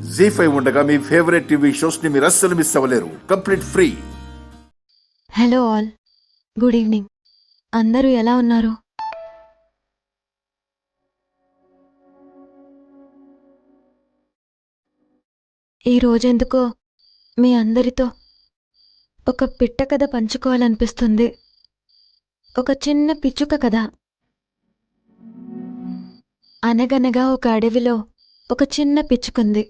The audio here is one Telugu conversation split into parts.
జీ5 ఉండగా మీ ఫేవరెట్ టీవీ షోస్ ని మీరు అస్సలు మిస్ అవ్వలేరు. Complete free. Hello all, good evening. అందరూ ఎలా ఉన్నారు? ఈ రోజెందుకో మీ అందరితో ఒక పిట్ట కథ పంచుకోవాలనిపిస్తుంది. ఒక చిన్న పిచ్చుక కథ. అనగనగా ఒక అడవిలో ఒక చిన్న పిచ్చుకుంది.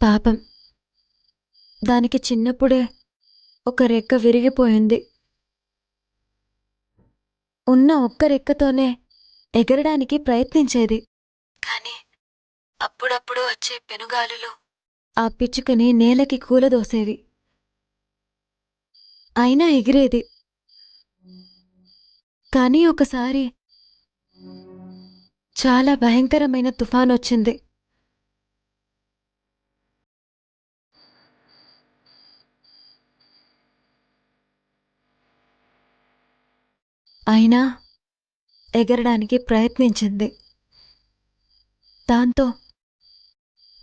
పాపం, దానికి చిన్నప్పుడే ఒక రెక్క విరిగిపోయింది. ఉన్న ఒక్క రెక్కతోనే ఎగరడానికి ప్రయత్నించేది. కానీ అప్పుడప్పుడు వచ్చే పెనుగాలులు ఆ పిచ్చుకని నేలకి కూలదోసేవి. అయినా ఎగిరేది. కానీ ఒకసారి చాలా భయంకరమైన తుఫానొచ్చింది. అయినా ఎగరడానికి ప్రయత్నించింది. దాంతో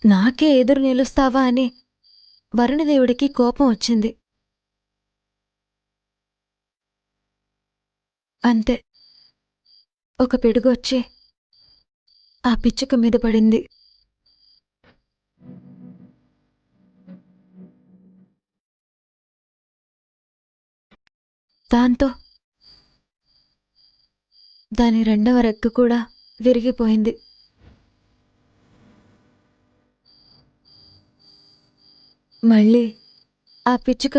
నాకే ఎదురు నిలుస్తావా అని వరుణదేవుడికి కోపం వచ్చింది. అంతే, ఒక పిడుగొచ్చి ఆ పిచ్చుక మీద పడింది. దాంతో దాని రెండవ రెక్క కూడా విరిగిపోయింది. మళ్ళీ ఆ పిచ్చుక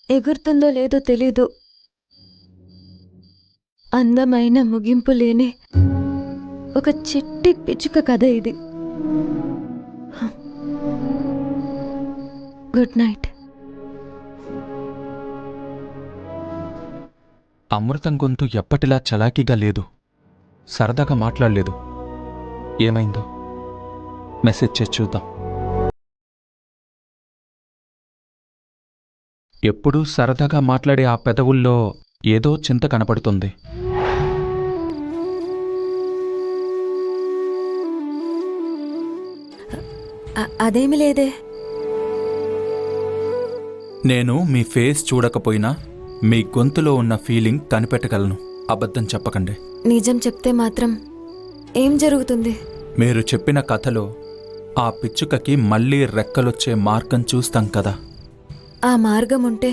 ఎగురుతుందో లేదో తెలీదు. అందమైన ముగింపు లేని ఒక చిట్టి పిచ్చుక కథ ఇది. Good night. అమృతం గొంతు ఎప్పటిలా చలాకీగా లేదు. సరదాగా మాట్లాడలేదు. ఏమైందో మెసేజ్ చేసి చూద్దాం. ఎప్పుడూ సరదాగా మాట్లాడే ఆ పెదవుల్లో ఏదో చింత కనపడుతుంది. అదేమి లేదే. నేను మీ ఫేస్ చూడకపోయినా మీ గొంతులో ఉన్న ఫీలింగ్ కనిపెట్టగలను. అబద్ధం చెప్పకండి. నిజం చెప్తే మాత్రం ఏం జరుగుతుంది? మీరు చెప్పిన కథలో ఆ పిచ్చుకకి మళ్ళీ రెక్కలొచ్చే మార్గం చూస్తాం కదా. ఆ మార్గం ఉంటే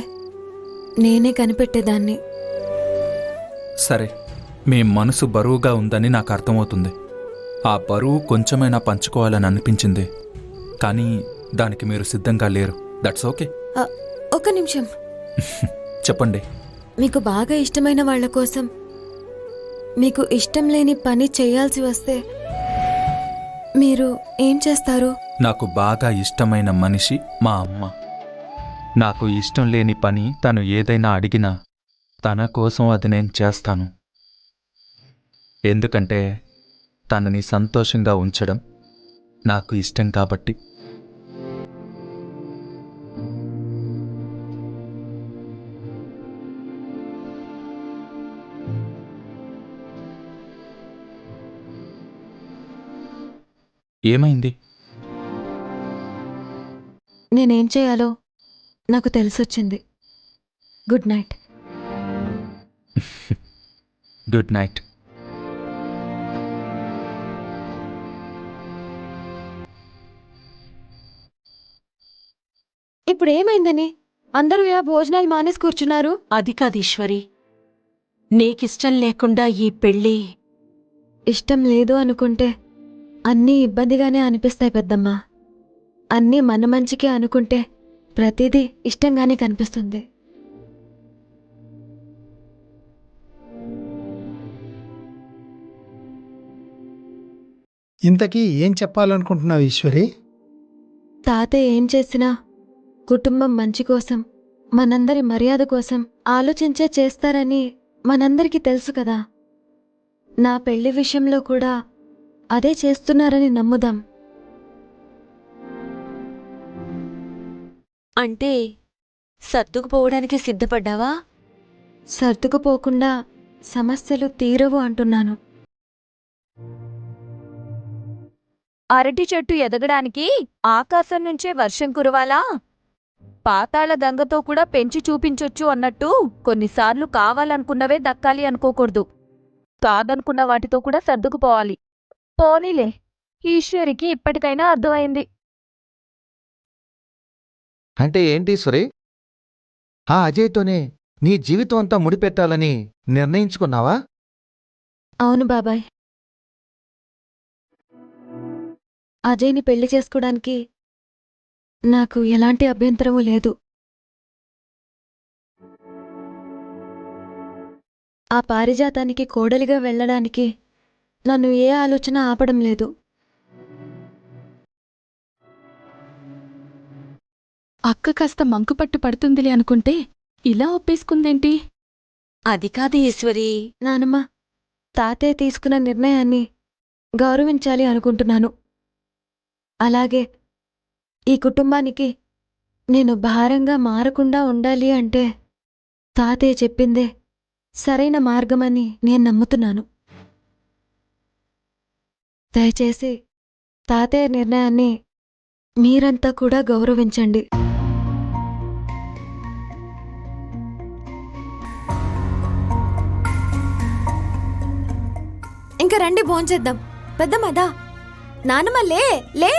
నేనే కనిపెట్టేదాన్ని. సరే, మీ మనసు బరువుగా ఉందని నాకు అర్థమవుతుంది. ఆ బరువు కొంచెమైనా పంచుకోవాలని అనిపించింది. కానీ దానికి మీరు సిద్ధంగా లేరు. That's okay. ఒక నిమిషం. చెప్పండి. మీకు బాగా ఇష్టమైన వాళ్ళ కోసం మీకు ఇష్టం లేని పని చేయాల్సి వస్తే మీరు ఏం చేస్తారు? నాకు బాగా ఇష్టమైన మనిషి మా అమ్మ. నాకు ఇష్టం లేని పని తను ఏదైనా అడిగినా తన కోసం అది నేను చేస్తాను. ఎందుకంటే తనని సంతోషంగా ఉంచడం నాకు ఇష్టం కాబట్టి. ఏమైంది? నేనేం చేయాలో నాకు తెలిసొచ్చింది. Good night. Good night. ఇప్పుడు ఏమైందని అందరూ ఇలా భోజనాలు మానేసి కూర్చున్నారు? అది కాదు ఈశ్వరి, నీకిష్టం లేకుండా ఈ పెళ్ళి. ఇష్టం లేదు అనుకుంటే అన్నీ ఇబ్బందిగానే అనిపిస్తాయి పెద్దమ్మ. అన్నీ మన మంచికే అనుకుంటే ప్రతిదీ ఇష్టంగానే కనిపిస్తుంది. ఇంతకీ ఏం చెప్పాలనుకుంటున్నావు ఈశ్వరి? తాతయ్య ఏం చేసినా కుటుంబం మంచి కోసం, మనందరి మర్యాద కోసం ఆలోచించే చేస్తారని మనందరికీ తెలుసు కదా. నా పెళ్లి విషయంలో కూడా అదే చేస్తున్నారని నమ్ముదాం. అంటే సర్దుకుపోవడానికి సిద్ధపడ్డావా? సర్దుకుపోకుండా సమస్యలు తీరవు అంటున్నాను. అరటి చెట్టు ఎదగడానికి ఆకాశం నుంచే వర్షం కురవాలా? పాతాళ గంగతో కూడా పెంచి చూపించొచ్చు అన్నట్టు కొన్నిసార్లు కావాలనుకున్నవే దక్కాలి అనుకోకూడదు. కాదనుకున్న వాటితో కూడా సర్దుకుపోవాలి. పోనీలే, ఈశ్వరికి ఇప్పటికైనా అర్థమైంది. అంటే ఏంటి సురే? ఆ అజయ్తోనే నీ జీవితం అంతా ముడిపెట్టాలని నిర్ణయించుకున్నావా? అవును బాబాయ్. అజయ్ని పెళ్లి చేసుకోవడానికి నాకు ఎలాంటి అభ్యంతరమూ లేదు. ఆ పారిజాతానికి కోడలిగా వెళ్ళడానికి నన్ను ఏ ఆలోచన ఆపడం లేదు. అక్క కాస్త మంకుపట్టు పడుతుందిలే అనుకుంటే ఇలా ఒప్పేసుకుందేంటి? అది కాదు ఈశ్వరి. నానమ్మ, తాతయ్య తీసుకున్న నిర్ణయాన్ని గౌరవించాలి అనుకుంటున్నాను. అలాగే ఈ కుటుంబానికి నేను భారంగా మారకుండా ఉండాలి అంటే తాతయ్య చెప్పిందే సరైన మార్గమని నేను నమ్ముతున్నాను. దయచేసి తాతయ్య నిర్ణయాన్ని మీరంతా కూడా గౌరవించండి. ఇంక రండి భోంచేద్దాం. పెద్దమ్మదా, నానమ్మ లే లే,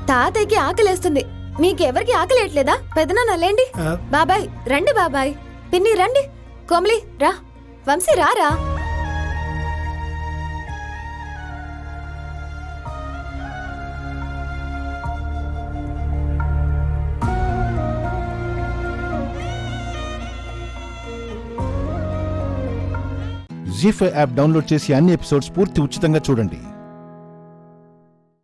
తాతయ్యకి ఆకలేస్తుంది. మీకెవరికి ఆకలేయట్లేదా? పెద్దనాన్న లేండి. బాబాయ్ రండి, బాబాయ్ పిన్ని రండి, కోమలి రా, వంశీ రారా. జీ5 యాప్ డౌన్లోడ్ చేసి అన్ని ఎపిసోడ్స్ పూర్తి ఉచితంగా చూడండి.